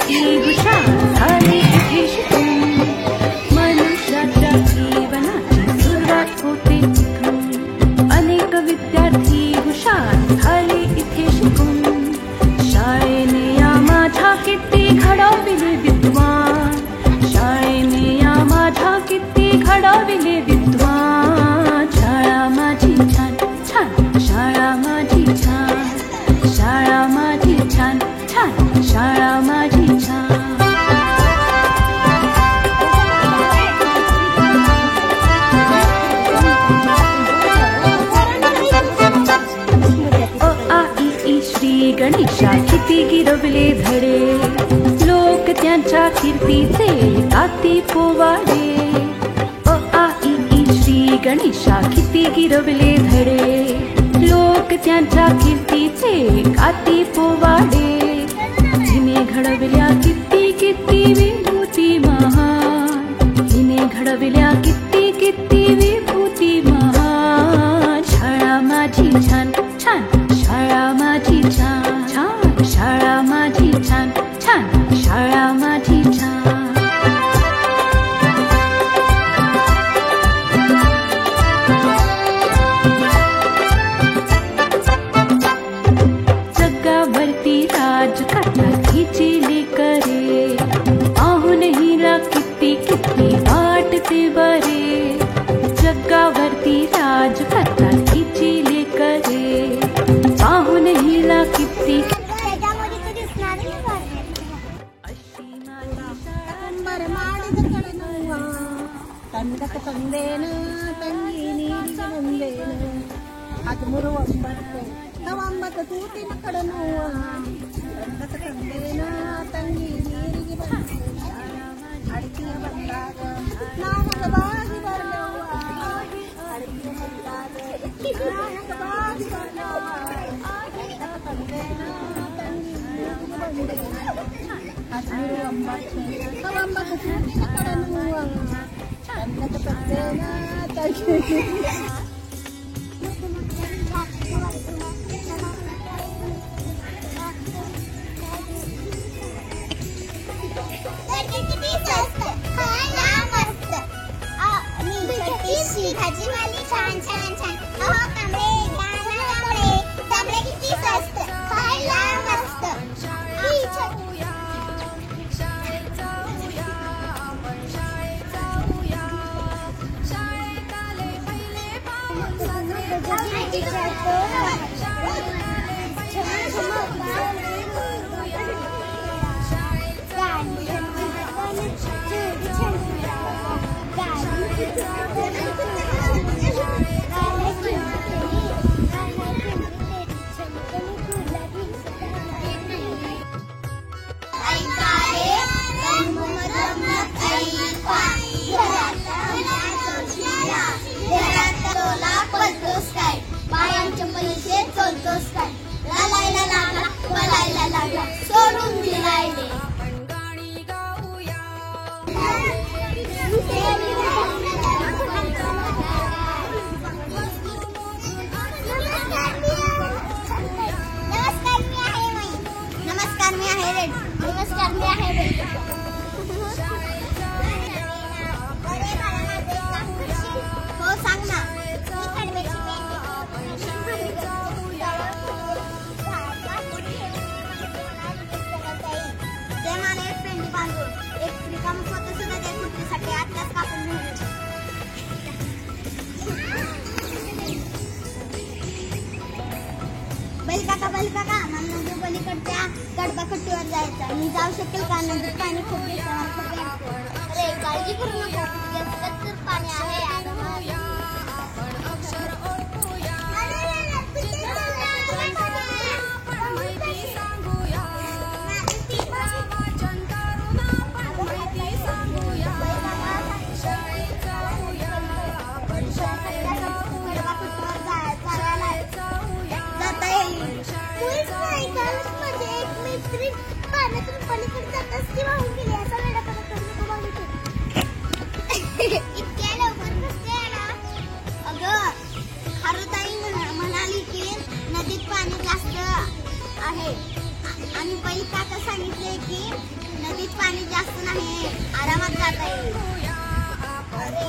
किती हुशार झाले इथे शिकून. मनुष्याच्या जीवनाची सुरुवात होते तिथून. अनेक विद्यार्थी हुशार झाले इथे शिकून. शाळेने या माझ्या किती घडविले विद्वान. शाळेने या माझ्या किती घडविले विद्वान. शाळा माझी छान छान, शाळा माझी छान, शाळा माझी छान छान, शाळा माझी छान. अ आ इ ई श्री गणेशा किती गिरवले धडे. लोक त्यांच्या कीर्तीचे गाती पोवाडे. अ आ इ ई श्री गणेशा किती गिरवले धडे. लोक त्यांच्या कीर्तीचे गाती पोवाडे. हिने घडविल्या किती किती विभूती महान. हिने घडविल्या किती किती विभूती महान. शाळा माझी छान छान, शाळा माझी छान छान, शाळा माझी छान छान, शाळा माझी छान. जगावरती राज करतात हिची लेकरे. पाहून हिला किती किती वाटते बरे. जगावरती राज करतात हिची लेकरे. पाहून हिला किती ತಂದೇನ ತಂಗಿ ನೀರಿಗೆ ಬಂದೇನ. 13 9 ನವಂಬತ್ತು ತೂತಿನ ಕಡನುವ. ತಂದೇನ ತಂಗಿ ನೀರಿಗೆ ಬಂದೇನ. ಅಡಿಕೆಯ ಬಂದಾಗ ನಾನಗವಾಗಿ ಬರಲವ್ವ. ಅಡಿಕೆಯ ಬಂದಾಗ ನಾನಗವಾಗಿ ಬರಲವ್ವ. ತಂದೇನ ತಂಗಿ ನೀರಿಗೆ ಬಂದೇನ. 13 9 ನವಂಬತ್ತು ತೂತಿನ ಕಡನುವ. ತಂದೇನ ತಂಗಿ भाजीवाली छान छान छान. अहो कांबळे कांबळे कांबळे किती स्वस्त. खायला मस्त. सोडून दिलायले. नमस्कार मी आहे रेड. नमस्कार मी आहे रेड. हो सांग ना. बैल काका मला नदी पलीकडच्या कडबाखट्टीवर जायचं. मी जाऊ शकेल का? नदीत पाणी खूप अरे काळजी करू नको. तर पाणी आहे. इतक्या लवकर कसं येणार? अगं खारुताई म्हणाली की नदीत पाणी जास्त आहे आणि बैल काका सांगितले की नदीत पाणी जास्त नाही, आरामात जाता येईल. अरे,